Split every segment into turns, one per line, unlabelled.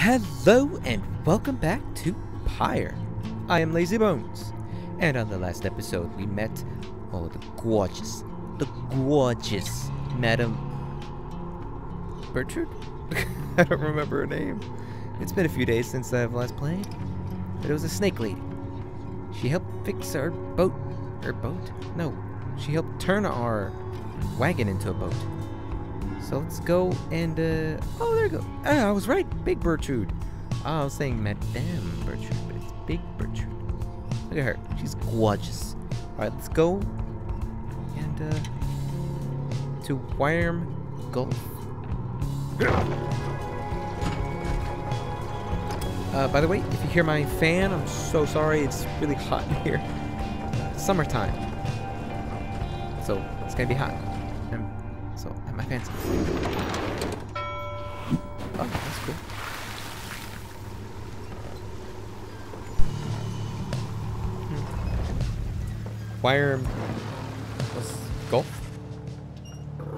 Hello and welcome back to Pyre. I am LazyBones, and on the last episode we met, the gorgeous Madam Bertrude? I don't remember her name. It's been a few days since I've last played, but it was a snake lady. She helped fix our boat. No, she helped turn our wagon into a boat. So let's go and, oh, there you go. I was right, Big Bertrude. I was saying Madame Bertrude, but it's Big Bertrude. Look at her, she's gorgeous. Alright, let's go and, to Wyrm-Knight Rite. By the way, if you hear my fan, I'm so sorry, it's really hot in here. It's summertime. So, it's gonna be hot. So, my fan's... Oh, that's cool. Wyrm-Knight.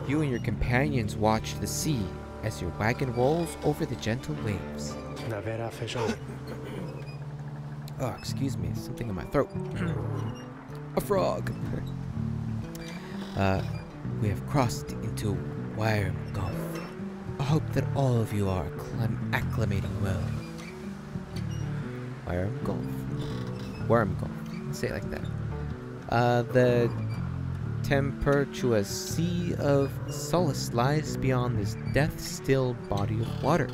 You and your companions watch the sea as your wagon rolls over the gentle waves. Oh, excuse me, something in my throat. A frog. We have crossed into Wyrm-Knight. I hope that all of you are acclimating well. Wyrm-Knight. Say it like that. The tempestuous Sea of Solace lies beyond this death-still body of water.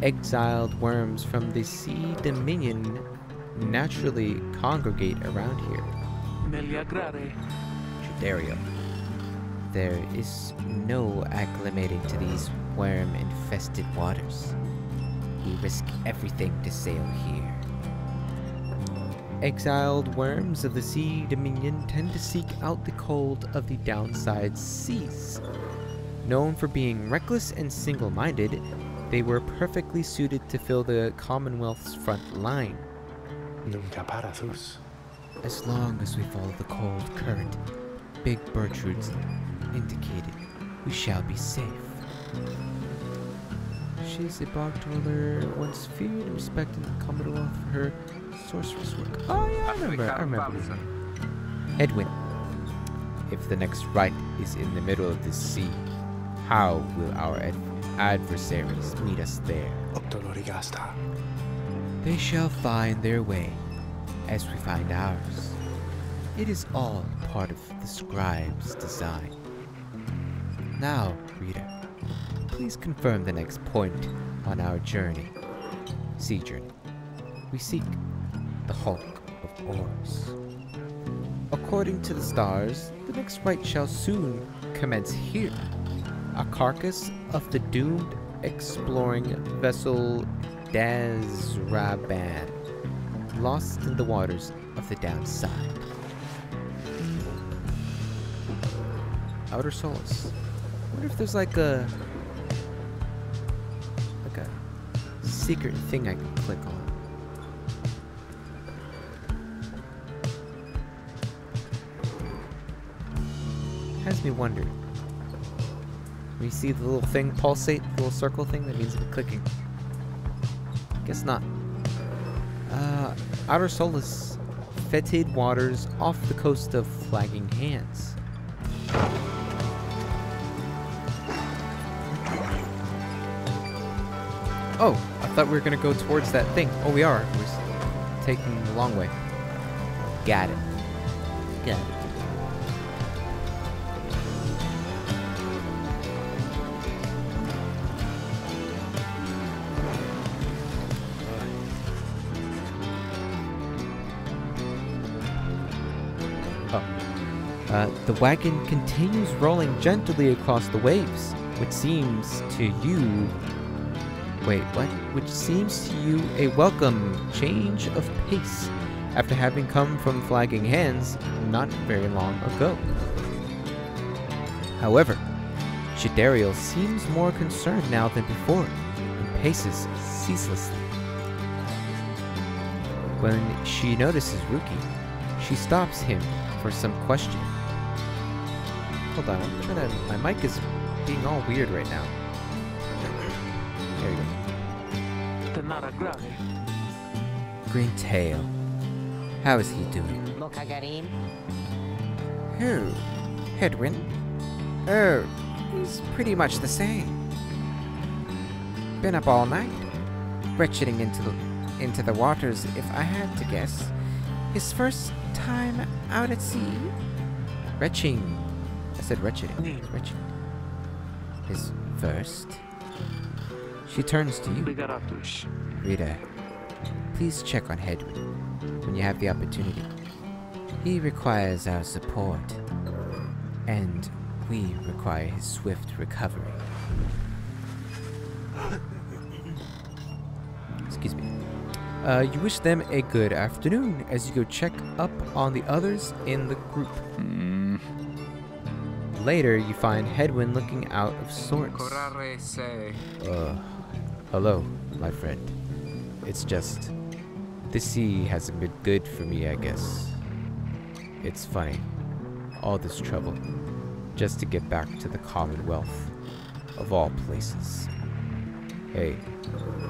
Exiled worms from the sea dominion naturally congregate around here. Judario. There is no acclimating to these worm-infested waters. We risk everything to sail here. Exiled worms of the sea dominion tend to seek out the cold of the downside seas. Known for being reckless and single-minded, they were perfectly suited to fill the Commonwealth's front line. As long as we follow the cold current Big Bertrude's indicated, we shall be safe. She is a bog dweller, once feared and respected the Commonwealth for her sorceress work. Oh yeah, I remember. Edwin, if the next rite is in the middle of the sea, how will our adversaries meet us there? They shall find their way, as we find ours. It is all part of the scribe's design. Now, reader, please confirm the next point on our journey. Sea journey. We seek the hulk of oars. According to the stars, the next rite shall soon commence here. A carcass of the doomed exploring vessel Dazraban, lost in the waters of the downside. Outer Solace. I wonder if there's like a secret thing I can click on. Has me wonder. When you see the little thing pulsate, the little circle thing, that means it's clicking. Guess not. Outer Solace, fetid waters off the coast of Flagging Hands. Oh, I thought we were gonna go towards that thing. Oh, we are. We're taking the long way. Got it. Got it. The wagon continues rolling gently across the waves, which seems to you... Wait, what? Which seems to you a welcome change of pace after having come from Flagging Hands not very long ago. However, Judario seems more concerned now than before and paces ceaselessly. When she notices Ruki, she stops him for some question. Hold on, I'm trying to... My mic is being all weird right now. There you go. Green Tail. How is he doing? Who? Hedwyn? Oh, he's pretty much the same. Been up all night, retching into the waters, if I had to guess. His first time out at sea? Retching. I said wretched. It's wretched. His first? She turns to you. Rita, please check on Hedwyn when you have the opportunity. He requires our support, and we require his swift recovery. Excuse me. You wish them a good afternoon as you go check up on the others in the group. Later, you find Hedwyn looking out of sorts. Hello, my friend. It's just, the sea hasn't been good for me, I guess. It's funny, all this trouble, just to get back to the Commonwealth, of all places. Hey,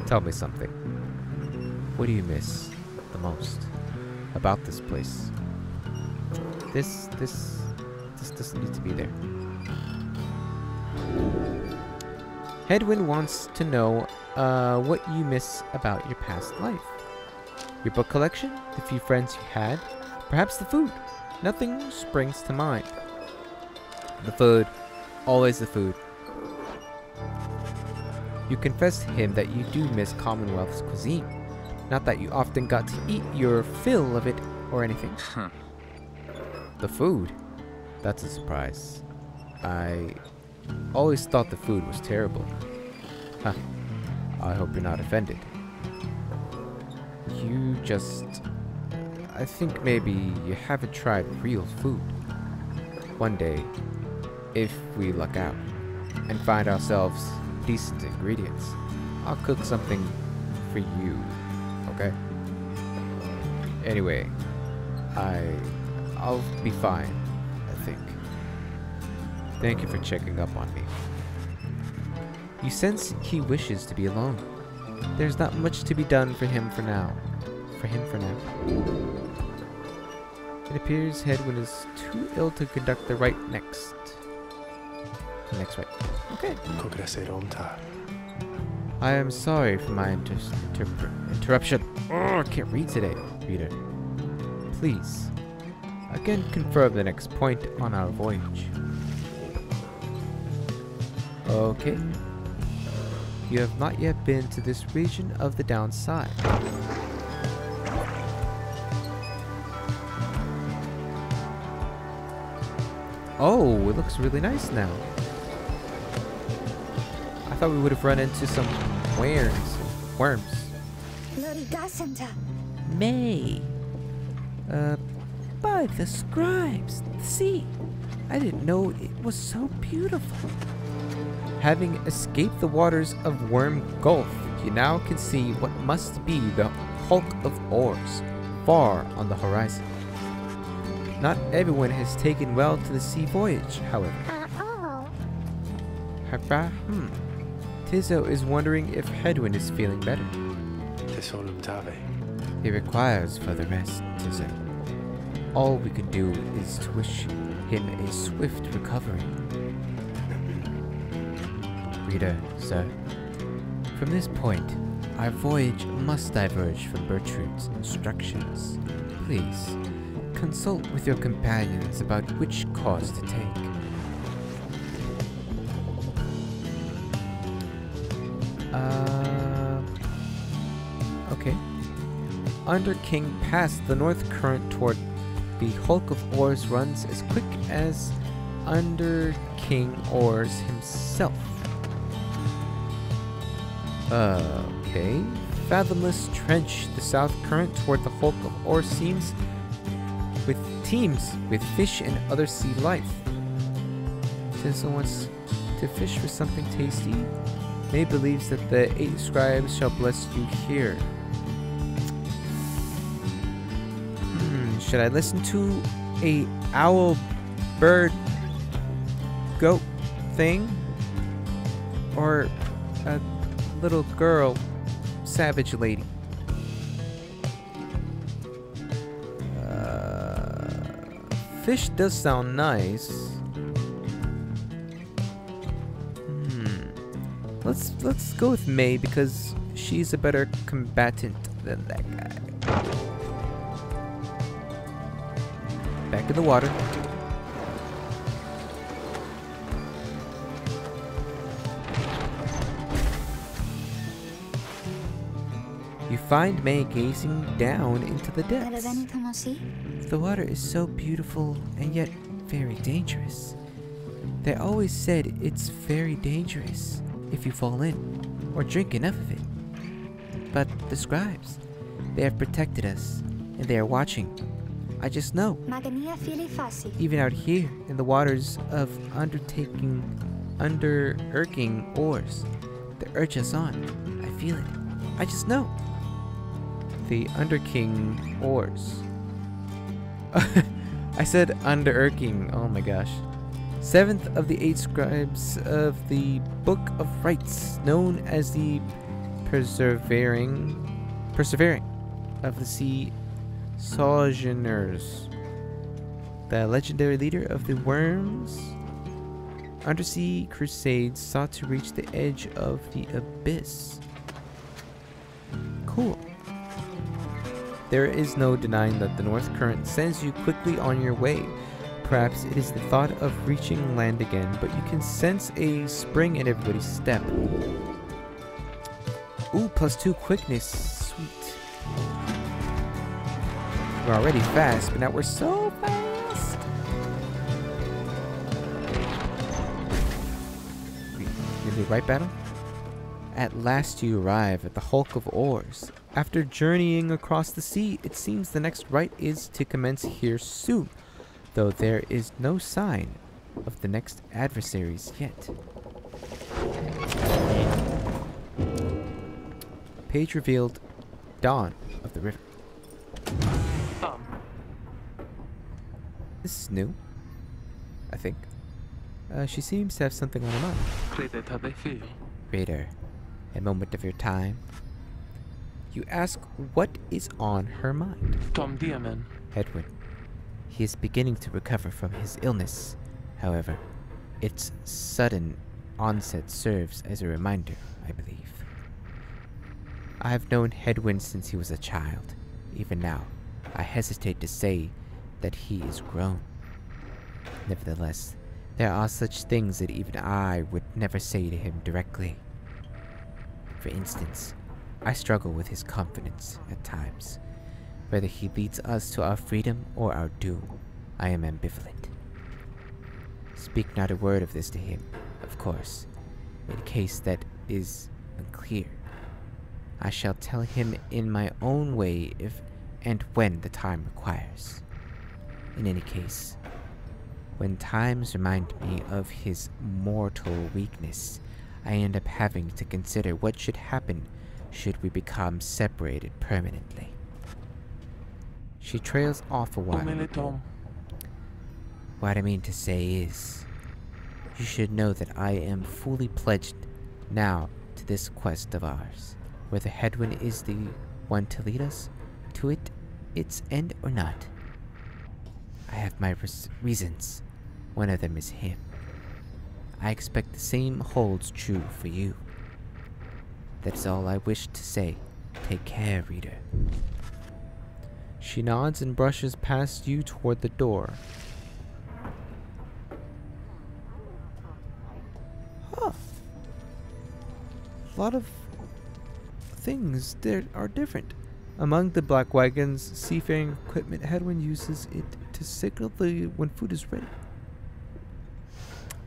tell me something. What do you miss the most about this place? This doesn't need to be there. Hedwyn wants to know what you miss about your past life. Your book collection, the few friends you had, perhaps the food. Nothing springs to mind. The food, always the food. You confess to him that you do miss Commonwealth's cuisine. Not that you often got to eat your fill of it or anything. The food? That's a surprise. I always thought the food was terrible. Huh. I hope you're not offended. You just... I think maybe you haven't tried real food. One day, if we luck out and find ourselves decent ingredients, I'll cook something for you, okay? Anyway, I'll be fine, I think. Thank you for checking up on me. You sense he wishes to be alone. There's not much to be done for him for now. It appears Hedwyn is too ill to conduct the rite next. The next rite. Okay. I am sorry for my interruption. Oh, I can't read today, reader. Please, again confirm the next point on our voyage. Okay. You have not yet been to this region of the downside. Oh, it looks really nice now. I thought we would have run into some worms. May. By the scribes, see, I didn't know it was so beautiful. Having escaped the waters of Wyrm Gulf, you now can see what must be the hulk of oars far on the horizon. Not everyone has taken well to the sea voyage, however. Tizo is wondering if Hedwyn is feeling better. He requires further rest, Tizo. All we can do is to wish him a swift recovery. Reader, sir, from this point, our voyage must diverge from Bertrude's instructions. Please, consult with your companions about which course to take. Okay. Under King Pass, the north current toward the hulk of oars runs as quick as under King Oars himself. Okay. Fathomless Trench, the south current toward the hulk of oars teams with fish and other sea life. Tinsel wants to fish for something tasty. May believes that the 8 scribes shall bless you here. Should I listen to a owl, bird, goat thing? Or a little girl savage lady. Fish does sound nice. Let's go with May because she's a better combatant than that guy. Back in the water. You find May gazing down into the depths. The water is so beautiful and yet very dangerous. They always said it's very dangerous if you fall in or drink enough of it. But the scribes, they have protected us and they are watching. I just know. Even out here in the waters of underirking oars, they urge us on. I feel it. I just know. The Underking oars. I said underirking. Oh my gosh. 7th of the 8 scribes of the Book of Rites, known as the Persevering of the Sea Sojourners. The legendary leader of the Worms undersea crusades sought to reach the edge of the abyss. Cool. There is no denying that the North Current sends you quickly on your way. Perhaps it is the thought of reaching land again, but you can sense a spring in everybody's step. Ooh, +2 quickness. Sweet. We're already fast, but now we're so fast. Really right, battle? At last you arrive at the hulk of oars. After journeying across the sea, it seems the next rite is to commence here soon, though there is no sign of the next adversaries yet. Page revealed dawn of the river. This is new, I think. She seems to have something on her mind. Raider, a moment of your time. You ask what is on her mind. Edwin. He is beginning to recover from his illness. However, its sudden onset serves as a reminder, I believe. I have known Hedwyn since he was a child. Even now, I hesitate to say that he is grown. Nevertheless, there are such things that even I would never say to him directly. For instance, I struggle with his confidence at times. Whether he leads us to our freedom or our doom, I am ambivalent. Speak not a word of this to him, of course, in case that is unclear. I shall tell him in my own way if and when the time requires. In any case, when times remind me of his mortal weakness, I end up having to consider what should happen should we become separated permanently. She trails off a while. What I mean to say is, you should know that I am fully pledged now to this quest of ours. Whether Hedwyn is the one to lead us to its end or not. I have my reasons. One of them is him. I expect the same holds true for you. That's all I wish to say. Take care, reader. She nods and brushes past you toward the door. Huh. A lot of things there are different. Among the black wagons, seafaring equipment, Hedwyn uses it to signal when food is ready.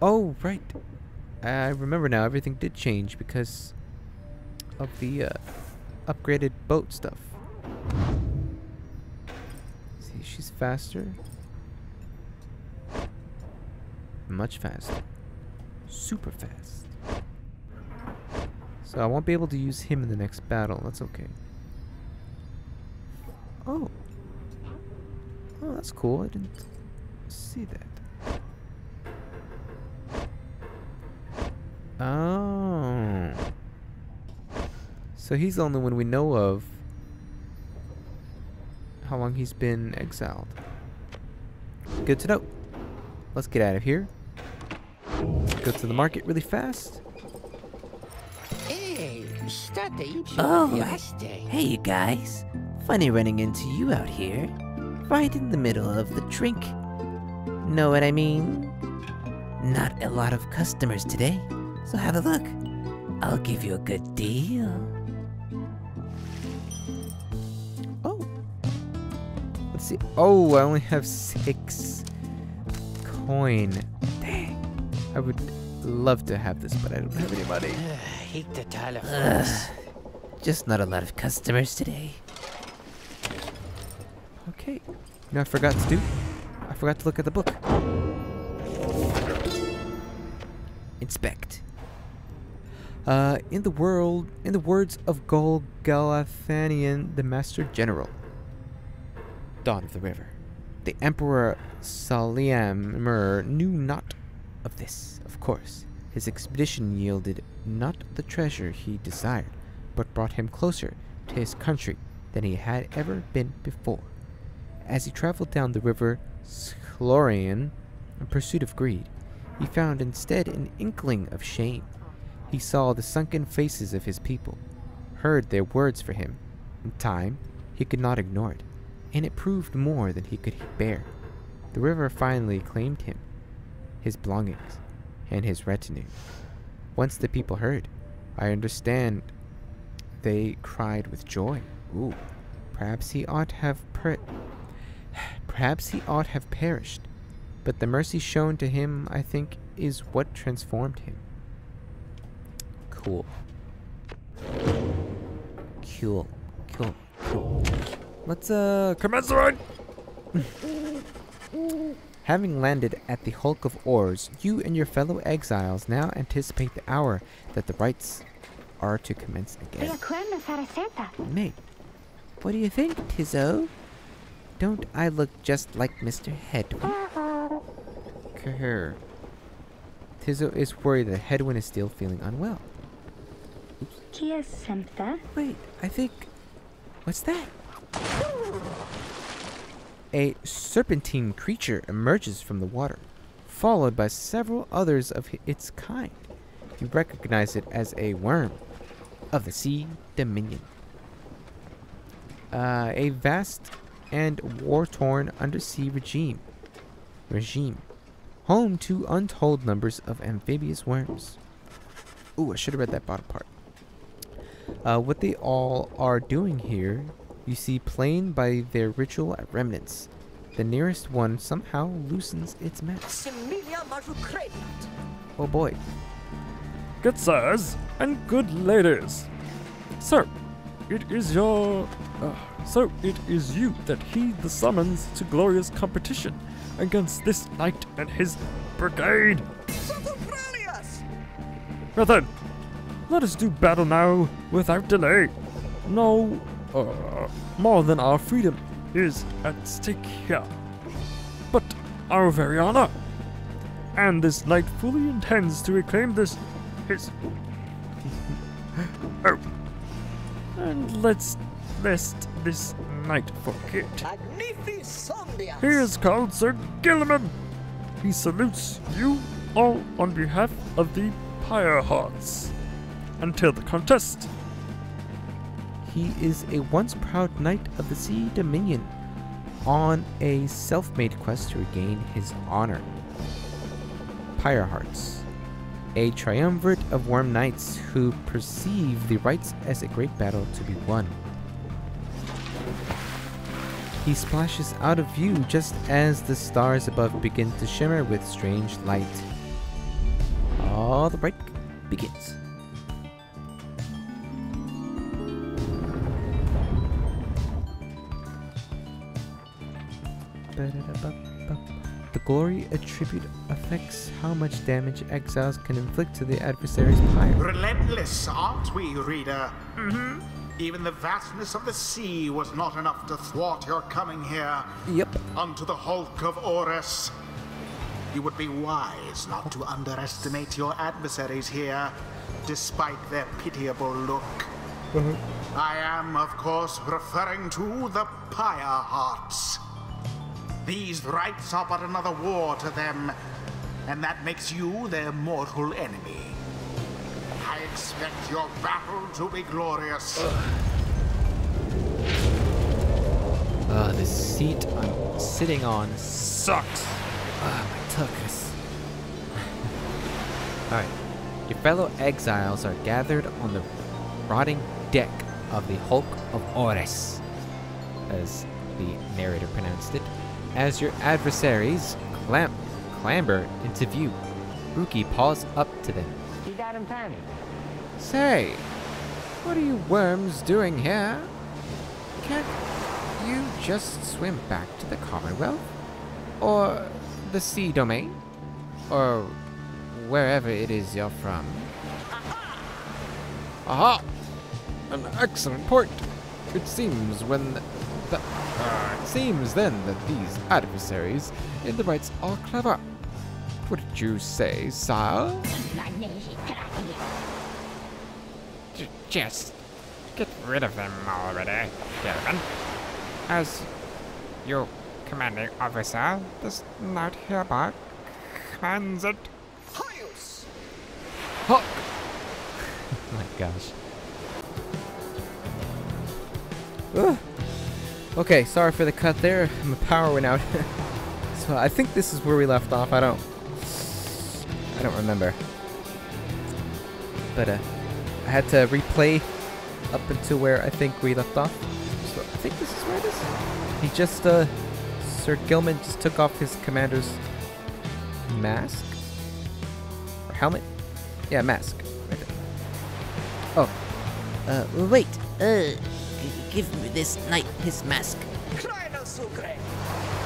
Oh, right. I remember now, everything did change because of the upgraded boat stuff. See, she's faster. Much faster. Super fast. So I won't be able to use him in the next battle. That's okay. Oh. Oh, that's cool. I didn't see that. Oh. So he's the only one we know of. How long he's been exiled. Good to know. Let's get out of here. Go to the market really fast.
Oh, hey you guys. Funny running into you out here. Right in the middle of the drink. Know what I mean? Not a lot of customers today, so have a look. I'll give you a good deal.
Oh. Let's see. Oh, I only have 6 coin. Dang. I would love to have this, but I don't have any money.
Just not a lot of customers today.
Okay. You know what I forgot to do? I forgot to look at the book. Inspect. In the words of Gol Galathanian, the Master General. Dawn of the River. The Emperor Saliamur knew not of this, of course. His expedition yielded not the treasure he desired, but brought him closer to his country than he had ever been before. As he traveled down the river Schlorian in pursuit of greed, he found instead an inkling of shame. He saw the sunken faces of his people, heard their words for him. In time, he could not ignore it, and it proved more than he could bear. The river finally claimed him, his belongings, and his retinue. Once the people heard, I understand they cried with joy. Ooh, perhaps he ought have perished, but the mercy shown to him, I think, is what transformed him. Cool. Let's commence the run. Having landed at the Hulk of Oars, you and your fellow exiles now anticipate the hour that the rites are to commence again. Mate, what do you think, Tizzo? Don't I look just like Mr. Hedwin? Tizzo is worried that Hedwin is still feeling unwell. Oops. Wait, I think... What's that? A serpentine creature emerges from the water, followed by several others of its kind. You recognize it as a worm of the Sea Dominion. A vast and war-torn undersea regime, home to untold numbers of amphibious worms. Ooh, I should have read that bottom part. What they all are doing here, you see plain by their ritual remnants. The nearest one somehow loosens its mask. Oh boy.
Good sirs and good ladies. So, it is you that heed the summons to glorious competition against this knight and his brigade. Well then, let us do battle now without delay. No, more than our freedom is at stake here, but our very honor. And this knight fully intends to reclaim his... Oh. And let's lest this knight forget. He is called Sir Gilliman. He salutes you all on behalf of the Pyre Hearts. Until the contest.
He is a once proud knight of the Sea Dominion on a self-made quest to regain his honor. Pyre Hearts, a triumvirate of Wyrm-Knights who perceive the rites as a great battle to be won. He splashes out of view just as the stars above begin to shimmer with strange light. All the rite begins. The glory attribute affects how much damage exiles can inflict to the adversary's pyre.
Relentless, aren't we, reader? Mm-hmm. Even the vastness of the sea was not enough to thwart your coming here.
Yep.
Unto the Hulk of Orus. You would be wise not to underestimate your adversaries here, despite their pitiable look. I am, of course, referring to the Pyre Hearts. These rites are but another war to them, and that makes you their mortal enemy. I expect your battle to be glorious.
The seat I'm sitting on sucks. My tuchus. Alright. Your fellow exiles are gathered on the rotting deck of the Hulk of Ores, as the narrator pronounced it, as your adversaries clamber into view. Rookie paws up to them. Say, what are you worms doing here? Can't you just swim back to the Commonwealth? Or the Sea Domain? Or wherever it is you're from? Aha! An excellent point. It seems then that these adversaries in the rites are clever. What did you say, sire?
Just get rid of them already, gentlemen. As your commanding officer, this knight hereby commands it.
Hawk! Oh my gosh. Okay, sorry for the cut there. My power went out. So I think this is where we left off. I don't remember. But I had to replay up until where I think we left off. So I think this is where it is. He just Sir Gilman just took off his commander's mask or helmet. Yeah, mask. Right there.
Oh. Wait. Give me this knight his mask.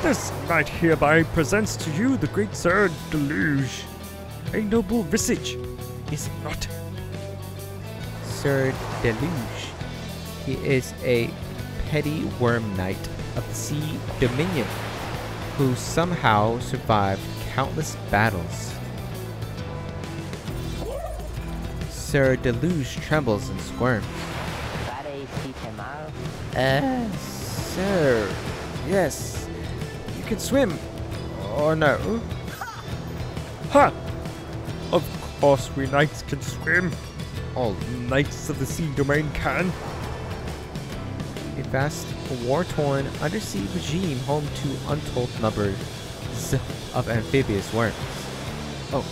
This knight hereby presents to you the great Sir Deluge. A noble visage, is it not?
Sir Deluge. He is a petty worm knight of the Sea Dominion who somehow survived countless battles. Sir Deluge trembles and squirms. Sir, yes, you can swim, or no?
Ha! Of course we knights can swim. All knights of the Sea Domain can.
A vast, war-torn, undersea regime home to untold numbers of amphibious worms. Oh,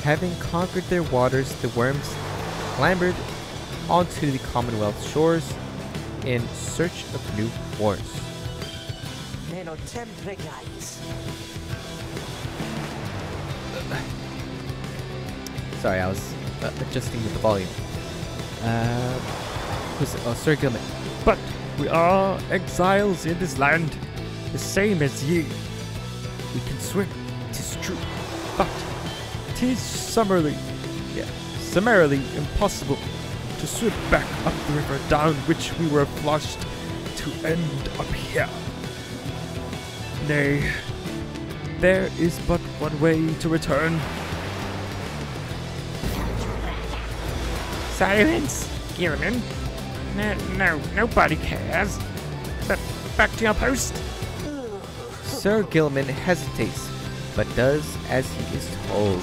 having conquered their waters, the worms clambered onto the Commonwealth shores in search of new wars. Sorry, I was adjusting with the volume. Who's it? Oh, Sir Gilman.
But we are exiles in this land, the same as ye. We can swim, 'tis true, but 'tis summarily impossible to swim back up the river down which we were flushed to end up here. Nay, there is but one way to return. Silence, Gilman. No, nobody cares. But back to your post.
Sir Gilman hesitates, but does as he is told.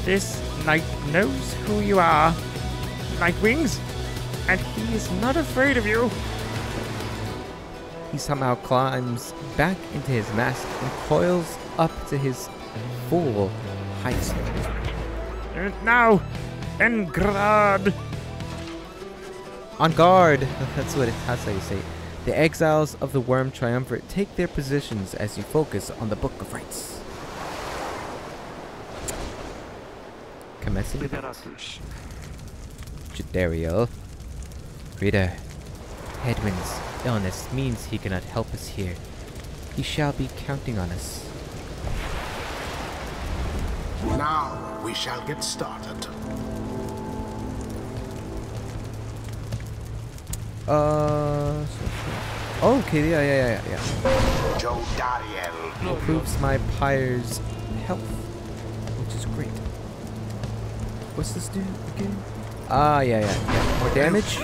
This knight knows who you are, Nightwings, and he is not afraid of you.
He somehow climbs back into his mask and coils up to his full height.
Now, en garde.
On guard! That's how you say it. The exiles of the Worm Triumvirate take their positions as you focus on the Book of Rites. Commencing with Jadariel. Reader, Hedwin's illness means he cannot help us here. He shall be counting on us.
Now we shall get started.
Okay, yeah.
Jodariel.
Improves my Pyre's health, which is great. What's this do again? Ah, yeah. More damage.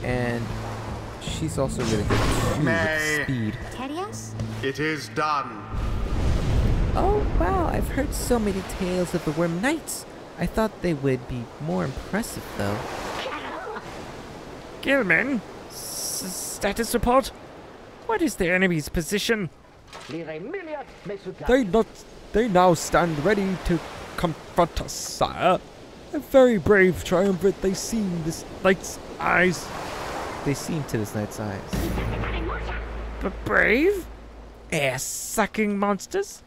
And she's also really good too with speed.
It is done.
Oh, wow. I've heard so many tales of the Wyrm-Knights. I thought they would be more impressive, though.
Gilman, status report. What is the enemy's position? They now stand ready to confront us, sire. A very brave triumvirate they seem this knight's eyes.
They seem to this knight's eyes.
But brave? Ass-sucking monsters?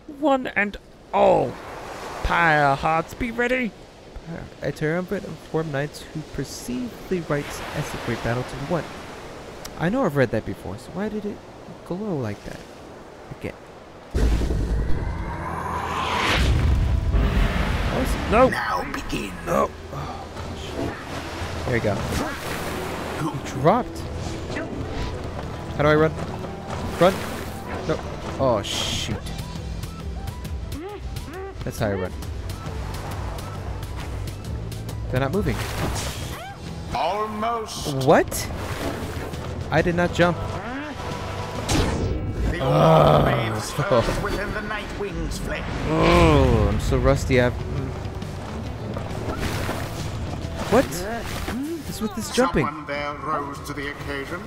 One and all. Pyre hearts be ready.
A triumvirate of Wyrm-Knights who perceive the rites as a great battle to be won. I know I've read that before, so why did it glow like that? Again.
No.
Now begin.
Oh. There you go. He dropped. How do I run? Run. No. Oh, shoot. That's how I run. They're not moving.
Almost.
What? I did not jump.
The orb waves first within the Night Wings flame.
Oh, I'm so rusty. What? What's with this jumping?
Someone there rose to the occasion.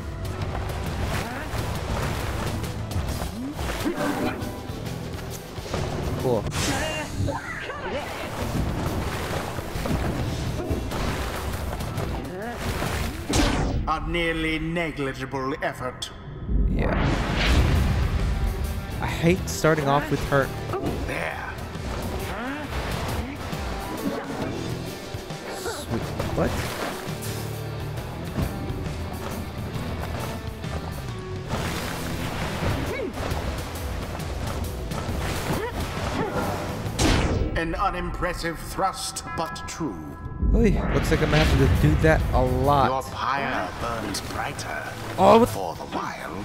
Cool.
A nearly negligible effort.
Yeah. I hate starting off with her.
There.
Sweet. What?
An unimpressive thrust, but true.
Oy, looks like I'm gonna have to do that a
Your
lot.
pyre burns brighter
Oh,
for the while.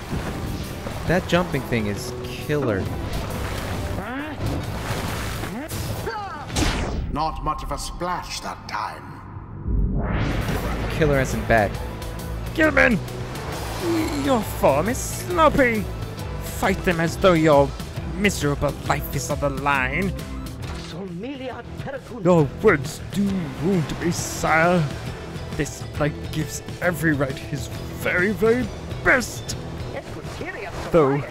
that jumping thing is killer.
Not much of a splash that time.
Killer as in bad.
Gilman, your form is sloppy. Fight them as though your miserable life is on the line. Your words do wound me, sire. This knight gives every right his very, very best. Though,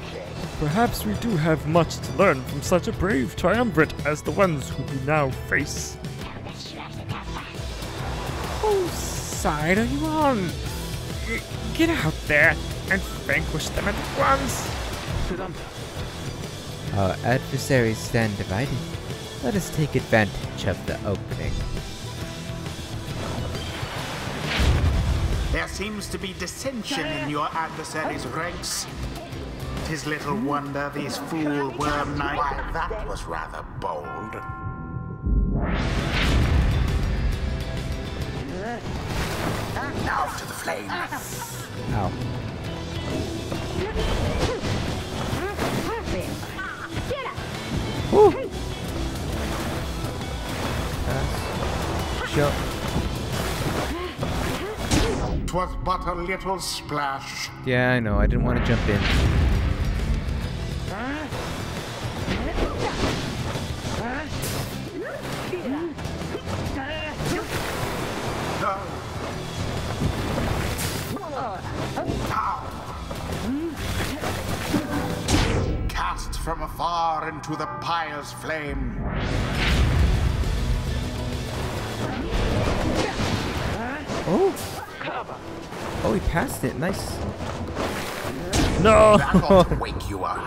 perhaps we do have much to learn from such a brave triumvirate as the ones who we now face. Whose side are you on? Get out there and vanquish them at once.
Our adversaries stand divided. Let us take advantage of the opening.
There seems to be dissension in your adversaries' ranks. 'Tis little wonder these fool Wyrm-Knight. Why, that was rather bold. Now to the flame.
Ow. Woo! Jump.
'Twas but a little splash.
Yeah, I know. I didn't want to jump in.
No. Now. Cast from afar into the pyre's flame.
Oh! Oh, he passed it. Nice.
No!
That ought to wake you up.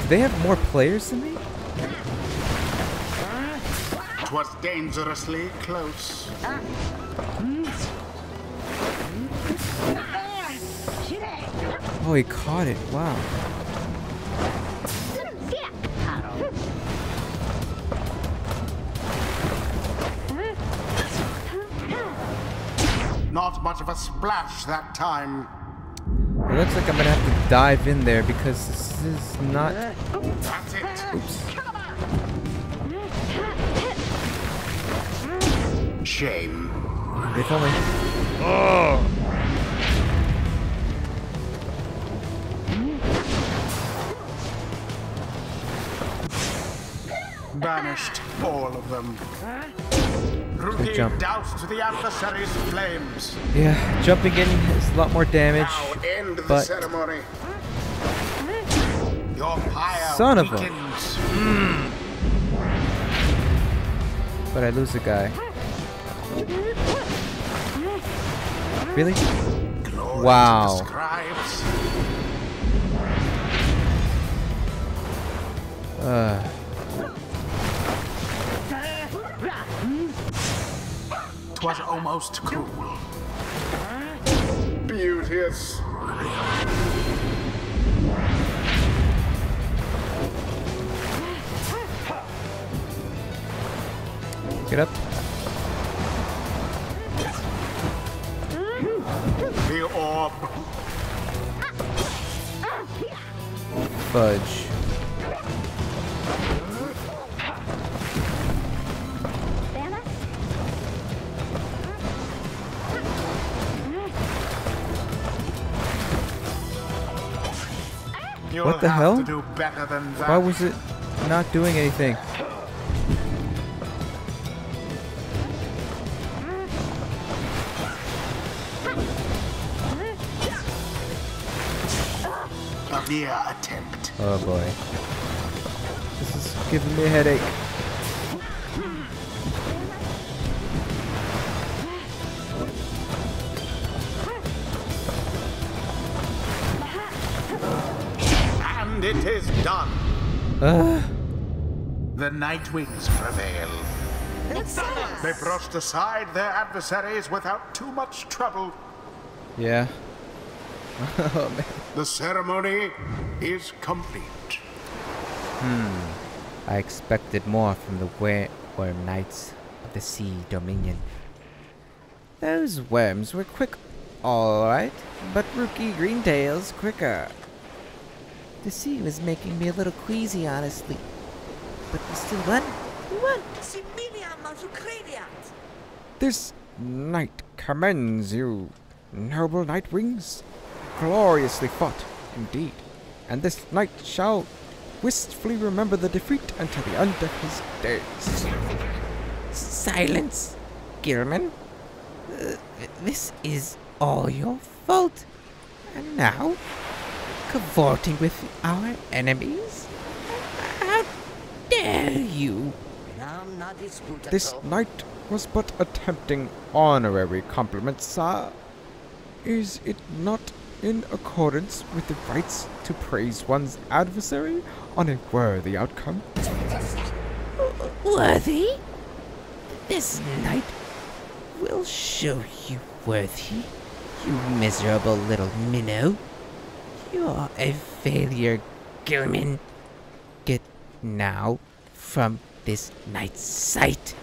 Do they have more players than me?
'Twas dangerously close.
Oh, he caught it. Wow.
Not much of a splash that time.
It looks like I'm gonna have to dive in there because this is not.
That's it.
Oops.
Shame.
If only.
Banished, all of them. Rookie
jump.
doused the adversary's flames.
Yeah, jumping in is a lot more damage.
Now end the
but
ceremony. Your pyre
Son of a-
weakens.
but I lose a guy. Really?
Glory
Wow.
to the scribes. Twas almost cool. Beauteous.
Get up.
The orb.
Fudge.
You'll
What the
have
hell?
to do better than that.
Why was it not doing anything?
A mere attempt.
Oh boy. This is giving me a headache.
And it is done.
Ugh.
The Nightwings prevail. They brushed aside their adversaries without too much trouble.
Yeah. Oh man.
The ceremony is complete.
I expected more from the Wyrm-Knights of the Sea Dominion. Those worms were quick, alright, but Rookie Greentail's quicker. The sea was making me a little queasy, honestly. But we still won. We won.
This night commends you, noble Nightwings. Gloriously fought, indeed. And this knight shall wistfully remember the defeat until the end of his days.
Silence, Gilman. This is all your fault. And now, cavorting with our enemies? How dare you?
This knight was but attempting honorary compliments, sir. Is it not in accordance with the rights to praise one's adversary on a worthy outcome?
Worthy? This night will show you worthy, you miserable little minnow. You're a failure, Gilman. Get now from this night's sight.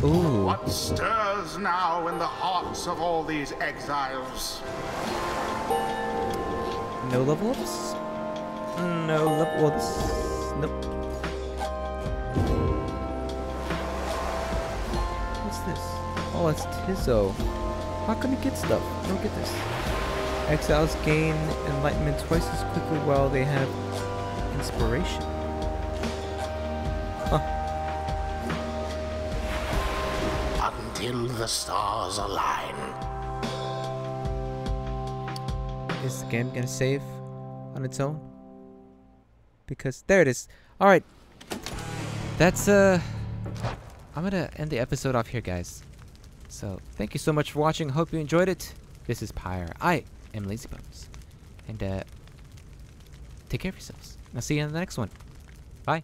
Ooh.
What stirs now in the hearts of all these exiles?
No level ups? No level ups. Nope. What's this? Oh, it's Tizzo. How come he get stuff? I don't get this. Exiles gain enlightenment twice as quickly while they have inspiration. Huh.
Until the stars align.
Is the game gonna save on its own? Because there it is. Alright. That's I'm gonna end the episode off here, guys. So thank you so much for watching. Hope you enjoyed it. This is Pyre. I am LazyBones. And take care of yourselves. I'll see you in the next one. Bye.